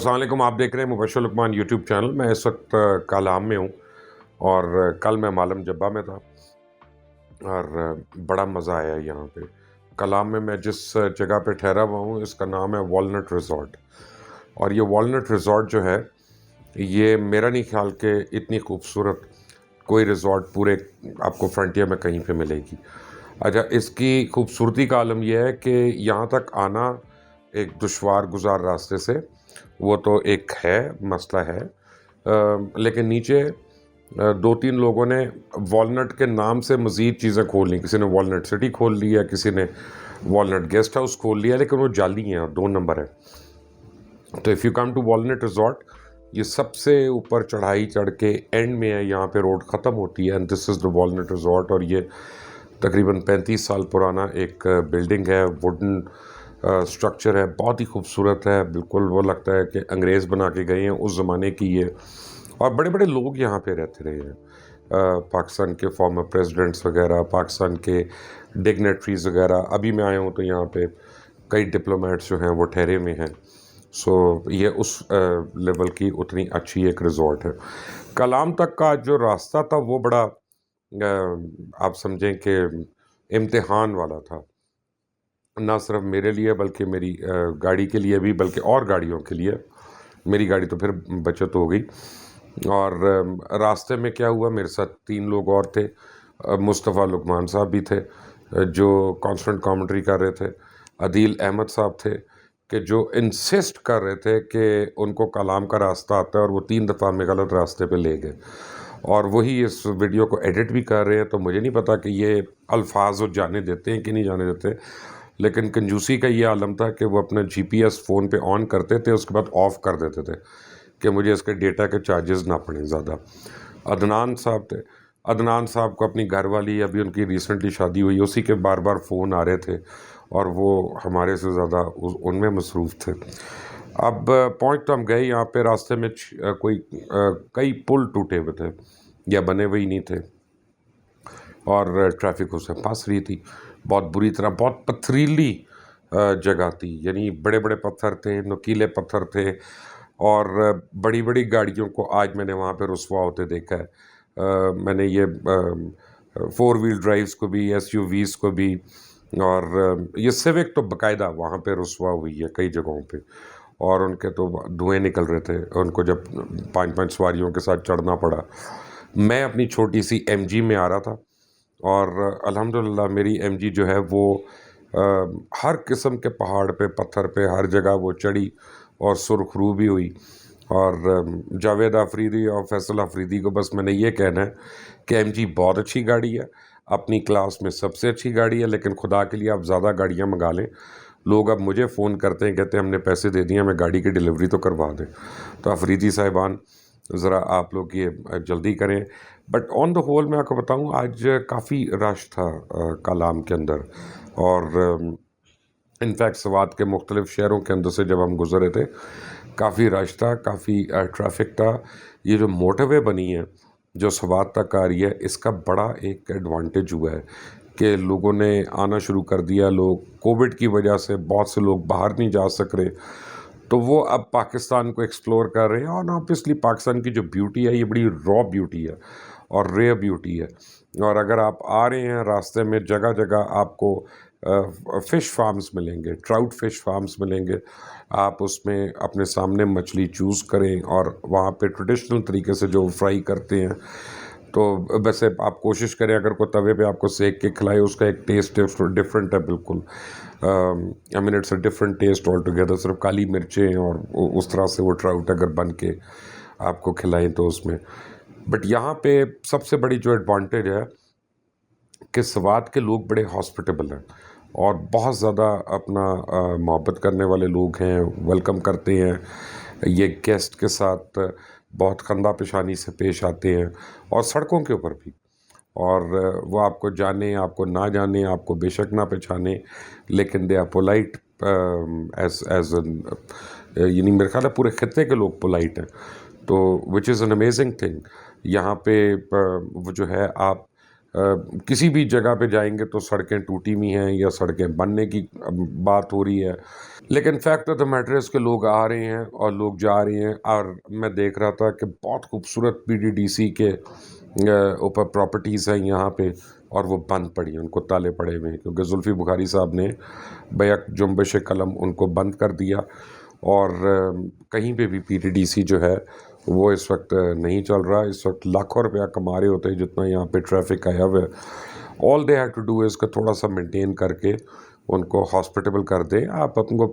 अस्सलाम वालेकुम। आप देख रहे हैं मुबशर लुकमान यूट्यूब चैनल। मैं इस वक्त कालाम में हूँ और कल मैं मालम जब्बा में था और बड़ा मज़ा आया यहाँ पे। कलाम में मैं जिस जगह पे ठहरा हुआ हूँ इसका नाम है वॉलनट रिज़ॉर्ट। और ये वॉलनट रिज़ॉर्ट जो है, ये मेरा नहीं ख्याल कि इतनी खूबसूरत कोई रिज़ॉर्ट पूरे आपको फ्रंटियर में कहीं पे मिलेगी। अच्छा, इसकी खूबसूरती का आलम यह है कि यहाँ तक आना एक दुश्वार गुज़ार रास्ते से, वो तो एक है, मसला है। लेकिन नीचे दो तीन लोगों ने वॉलनट के नाम से मज़ीद चीज़ें खोल ली। किसी ने वॉलनट सिटी खोल लिया, किसी ने वॉलनट गेस्ट हाउस खोल लिया, लेकिन वो जाली हैं और 2 नंबर है। तो if you come to walnut resort, ये सबसे ऊपर चढ़ाई चढ़ के एंड में है, यहाँ पे रोड ख़त्म होती है and this is the walnut resort. और ये तकरीबन 35 साल पुराना एक बिल्डिंग है, वुडन स्ट्रक्चर है, बहुत ही खूबसूरत है। बिल्कुल वो लगता है कि अंग्रेज़ बना के गए हैं उस ज़माने की ये। और बड़े बड़े लोग यहाँ पे रहते रहे हैं, पाकिस्तान के फॉर्मर प्रेसिडेंट्स वगैरह, पाकिस्तान के डिग्नेटरीज़ वगैरह। अभी मैं आया हूँ तो यहाँ पे कई डिप्लोमेट्स जो हैं वो ठहरे हुए हैं। सो ये उस लेवल की उतनी अच्छी एक रिज़ॉर्ट है। कलाम तक का जो रास्ता था वो बड़ा आप समझें कि इम्तिहान वाला था। ना सिर्फ मेरे लिए बल्कि मेरी गाड़ी के लिए भी, बल्कि और गाड़ियों के लिए। मेरी गाड़ी तो फिर बचत हो गई। और रास्ते में क्या हुआ, मेरे साथ 3 लोग और थे। मुस्तफ़ा लुकमान साहब भी थे, जो कांस्टेंट कमेंट्री कर रहे थे। अदील अहमद साहब थे कि जो इंसिस्ट कर रहे थे कि उनको कलाम का रास्ता आता है, और वो 3 दफ़ा हमें गलत रास्ते पे ले गए। और वही इस वीडियो को एडिट भी कर रहे हैं। तो मुझे नहीं पता कि ये अल्फाज वो जाने देते हैं कि नहीं जाने देते, लेकिन कंजूसी का ये आलम था कि वो अपना जीपीएस फ़ोन पे ऑन करते थे, उसके बाद ऑफ़ कर देते थे कि मुझे इसके डेटा के चार्जेस ना पड़ें ज़्यादा। अदनान साहब थे। अदनान साहब को अपनी घरवाली, अभी उनकी रिसेंटली शादी हुई, उसी के बार बार फ़ोन आ रहे थे और वो हमारे से ज़्यादा उनमें मसरूफ़ थे। अब पहुँच तो हम गए यहाँ पे, रास्ते में कई पुल टूटे हुए थे या बने हुए ही नहीं थे, और ट्रैफिक उससे फंस रही थी बहुत बुरी तरह। बहुत पथरीली जगह थी, यानी बड़े बड़े पत्थर थे, नुकीले पत्थर थे। और बड़ी बड़ी गाड़ियों को आज मैंने वहाँ पे रुसवा होते देखा है। मैंने ये 4 व्हील ड्राइव्स को भी, एसयूवीज़ को भी, और ये सिविक तो बाकायदा वहाँ पे रुसवा हुई है कई जगहों पे। और उनके तो धुएँ निकल रहे थे उनको, जब 5-5 सवारियों के साथ चढ़ना पड़ा। मैं अपनी छोटी सी एमजी में आ रहा था और अल्हम्दुलिल्लाह मेरी एमजी जो है वो हर किस्म के पहाड़ पे, पत्थर पे, हर जगह वो चढ़ी और सुरखरू भी हुई। और जावेद आफरीदी और फैसल आफरीदी को बस मैंने ये कहना है कि एमजी बहुत अच्छी गाड़ी है, अपनी क्लास में सबसे अच्छी गाड़ी है, लेकिन खुदा के लिए आप ज़्यादा गाड़ियाँ मंगा लें। लोग अब मुझे फ़ोन करते हैं, कहते हैं हमने पैसे दे दिए, हमें गाड़ी की डिलीवरी तो करवा दें। तो अफरीदी साहिबान, ज़रा आप लोग ये जल्दी करें। बट ऑन द होल मैं आपको बताऊं, आज काफ़ी रश था कलाम के अंदर। और इनफैक्ट सवात के मुख्तलिफ़ शहरों के अंदर से जब हम गुज़रे थे, काफ़ी रश था, काफ़ी ट्रैफिक था। ये जो मोटरवे बनी है जो सवात तक आ रही है, इसका बड़ा एक एडवांटेज हुआ है कि लोगों ने आना शुरू कर दिया। लोग कोविड की वजह से बहुत से लोग बाहर नहीं जा सक रहे, तो वो अब पाकिस्तान को एक्सप्लोर कर रहे हैं। और ऑब्वियसली पाकिस्तान की जो ब्यूटी है, ये बड़ी रॉ ब्यूटी है और रेयर ब्यूटी है। और अगर आप आ रहे हैं, रास्ते में जगह जगह आपको फ़िश फार्म्स मिलेंगे, ट्राउट फ़िश फार्म्स मिलेंगे। आप उसमें अपने सामने मछली चूज़ करें और वहाँ पे ट्रेडिशनल तरीके से जो फ्राई करते हैं। तो वैसे आप कोशिश करें, अगर कोई तवे पे आपको सेक के खिलाए, उसका एक टेस्ट डिफरेंट है बिल्कुल। I mean it's a different taste altogether. सिर्फ काली मिर्चें और उस तरह से वो ट्राउट अगर बन के आपको खिलाएं तो उसमें। बट यहाँ पे सबसे बड़ी जो एडवांटेज है कि सवात के लोग बड़े हॉस्पिटेबल हैं और बहुत ज़्यादा अपना मोहब्बत करने वाले लोग हैं, वेलकम करते हैं। ये गेस्ट के साथ बहुत खंदा पेशानी से पेश आते हैं, और सड़कों के ऊपर भी। और वो आपको जाने, आपको ना जाने, आपको बेशक ना पहचाने, लेकिन दे आर पोलाइट एज यानी मेरे ख्याल है पूरे खित्ते के लोग पोलाइट हैं। तो which is an amazing thing. यहाँ पे वो जो है, आप किसी भी जगह पे जाएँगे तो सड़कें टूटी हुई हैं या सड़कें बनने की बात हो रही है। लेकिन fact of the matter is के लोग आ रहे हैं और लोग जा रहे हैं, और मैं देख रहा था कि बहुत खूबसूरत पीटीडीसी के ऊपर प्रॉपर्टीज़ हैं यहाँ पे, और वो बंद पड़ी हैं, उनको ताले पड़े हुए हैं क्योंकि जुल्फ़ी बुखारी साहब ने बैक जुम्बिश कलम उनको बंद कर दिया। और कहीं पे भी पीटीडीसी जो है वो इस वक्त नहीं चल रहा। इस वक्त लाखों रुपया कमा रहे होते हैं जितना यहाँ पे ट्रैफिक आया हुआ है। All they have to do is का थोड़ा सा मेंटेन करके उनको हॉस्पिटेबल कर दें। आप उनको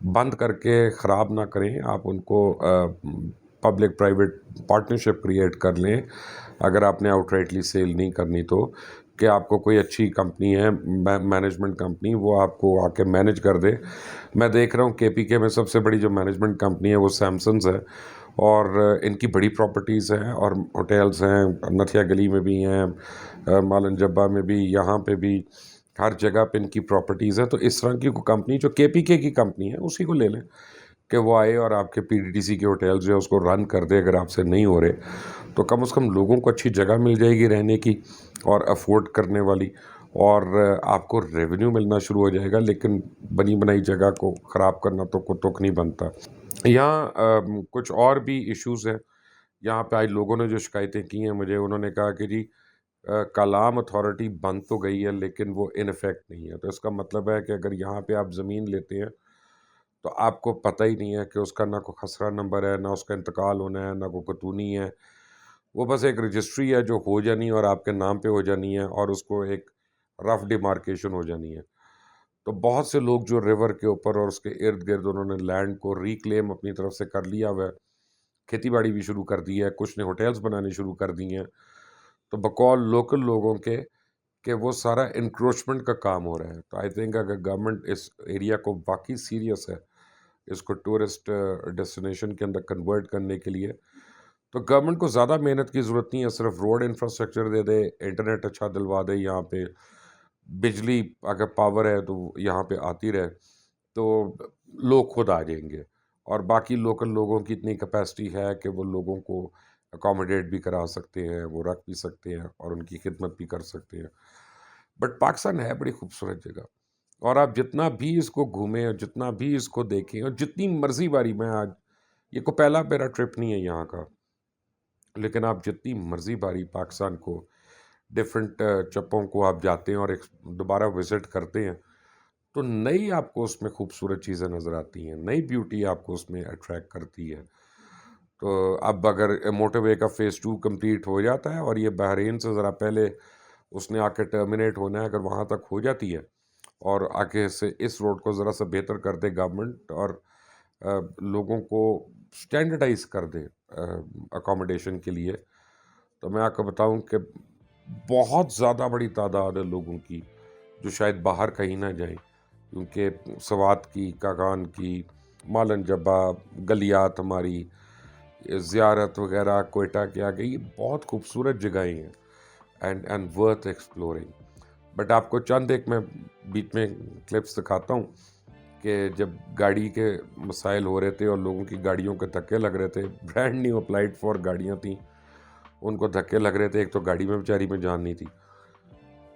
बंद करके ख़राब ना करें, आप उनको पब्लिक प्राइवेट पार्टनरशिप क्रिएट कर लें। अगर आपने आउटराइटली सेल नहीं करनी तो, कि आपको कोई अच्छी कंपनी है, मैनेजमेंट कंपनी, वो आपको आके मैनेज कर दे। मैं देख रहा हूँ केपीके में सबसे बड़ी जो मैनेजमेंट कंपनी है वो सैमसंग्स है, और इनकी बड़ी प्रॉपर्टीज़ हैं और होटल्स हैं, नथिया गली में भी हैं, मालन जब्बा में भी, यहाँ पे भी, हर जगह पे इनकी प्रॉपर्टीज़ हैं। तो इस तरह की कोई कंपनी जो केपीके की कंपनी है उसी को ले लें, कि वो आए और आपके पीटीडीसी के होटल्स जो है उसको रन कर दे। अगर आपसे नहीं हो रहे तो कम से कम लोगों को अच्छी जगह मिल जाएगी रहने की और अफोर्ड करने वाली, और आपको रेवेन्यू मिलना शुरू हो जाएगा। लेकिन बनी बनाई जगह को ख़राब करना तो को तुक नहीं बनता। यहाँ कुछ और भी इश्यूज़ हैं। यहाँ पे आज लोगों ने जो शिकायतें की हैं मुझे, उन्होंने कहा कि जी कलाम अथॉरिटी बंद तो गई है लेकिन वो इन इफ़ेक्ट नहीं है। तो इसका मतलब है कि अगर यहाँ पे आप ज़मीन लेते हैं तो आपको पता ही नहीं है कि उसका ना कोई खसरा नंबर है, ना उसका इंतकाल होना है, ना कोई कतूनी है। वो बस एक रजिस्ट्री है जो हो जानी है और आपके नाम पे हो जानी है, और उसको एक रफ डिमार्केशन हो जानी है। तो बहुत से लोग जो रिवर के ऊपर और उसके इर्द-गिर्द उन्होंने लैंड को रिक्लेम अपनी तरफ से कर लिया हुआ है, खेती-बाड़ी भी शुरू कर दी है, कुछ ने होटल्स बनाने शुरू कर दिए हैं। तो बकौल लोकल लोगों के कि वो सारा एनक्रोचमेंट का काम हो रहा है। तो आई थिंक अगर गवर्नमेंट इस एरिया को वाक़ई सीरियस है, इसको टूरिस्ट डेस्टिनेशन के अंदर कन्वर्ट करने के लिए, तो गवर्नमेंट को ज़्यादा मेहनत की ज़रूरत नहीं है। सिर्फ रोड इंफ्रास्ट्रक्चर दे दे, इंटरनेट अच्छा दिलवा दे, यहाँ पे बिजली अगर पावर है तो यहाँ पे आती रहे, तो लोग खुद आ जाएंगे। और बाकी लोकल लोगों की इतनी कैपेसिटी है कि वो लोगों को अकोमोडेट भी करा सकते हैं, वो रख भी सकते हैं और उनकी खिदमत भी कर सकते हैं। बट पाकिस्तान है बड़ी खूबसूरत जगह, और आप जितना भी इसको घूमें और जितना भी इसको देखें और जितनी मर्जी बारी, मैं आज ये को पहला मेरा ट्रिप नहीं है यहाँ का, लेकिन आप जितनी मर्जी बारी पाकिस्तान को डिफरेंट चप्पों को आप जाते हैं और एक दोबारा विज़िट करते हैं, तो नई आपको उसमें खूबसूरत चीज़ें नज़र आती हैं, नई ब्यूटी आपको उसमें अट्रैक्ट करती है। तो अब अगर मोटरवे का फ़ेज़ 2 कंप्लीट हो जाता है और ये बहरीन से ज़रा पहले उसने आके टर्मिनेट होना है, अगर वहाँ तक हो जाती है और आगे से इस रोड को ज़रा सा बेहतर कर दे गवर्नमेंट, और लोगों को स्टैंडर्डाइज कर दे अकोमोडेशन के लिए, तो मैं आपको बताऊं कि बहुत ज़्यादा बड़ी तादाद है लोगों की जो शायद बाहर कहीं ना जाएं, क्योंकि सवात की, कागान की, मालन जब्बा, गलियात हमारी, ज़ियारत वगैरह, कोयटा के आगे, ये बहुत खूबसूरत जगहें हैं एंड वर्थ एक्सप्लोरिंग। बट आपको चंद एक मैं बीच में क्लिप्स दिखाता हूँ कि जब गाड़ी के मसाइल हो रहे थे और लोगों की गाड़ियों के धक्के लग रहे थे, ब्रांड न्यू अप्लाइड फॉर गाड़ियाँ थी, उनको धक्के लग रहे थे। एक तो गाड़ी में बेचारी में जान नहीं थी,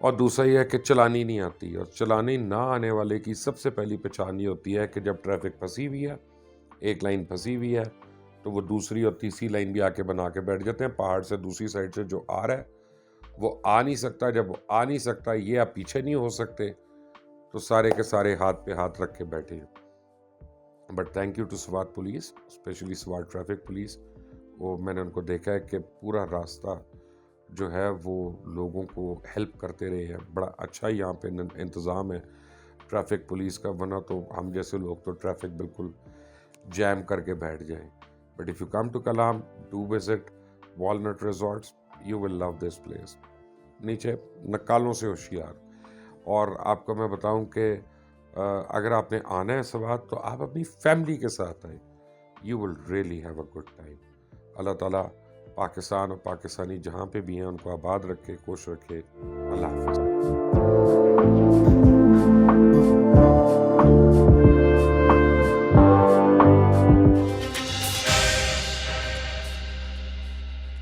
और दूसरा ये है कि चलानी नहीं आती। और चलानी ना आने वाले की सबसे पहली पहचान ये होती है कि जब ट्रैफिक फंसी हुई है, एक लाइन फंसी हुई है, तो वो दूसरी और तीसरी लाइन भी आके बना के बैठ जाते हैं। पहाड़ से दूसरी साइड से जो आ रहा है वो आ नहीं सकता, जब वो आ नहीं सकता, ये आप पीछे नहीं हो सकते, तो सारे के सारे हाथ पे हाथ रख के बैठे हैं। But thank you to Swat police, specially Swat traffic police. वो मैंने उनको देखा है कि पूरा रास्ता जो है वो लोगों को हेल्प करते रहे हैं। बड़ा अच्छा यहाँ पे इंतज़ाम है ट्रैफिक पुलिस का, वरना तो हम जैसे लोग तो ट्रैफिक बिल्कुल जैम करके बैठ जाएं। But if you come to Kalam, do visit walnut resorts, you will love this place. नीचे नक्कालों से होशियार। और आपको मैं बताऊं कि अगर आपने आना है सवात, तो आप अपनी फैमिली के साथ आए, you will really have a good time. Allah ताला पाकिस्तान और पाकिस्तानी जहाँ पे भी हैं उनको आबाद रखे, खुश रखे। अल्लाह हाफ़िज़।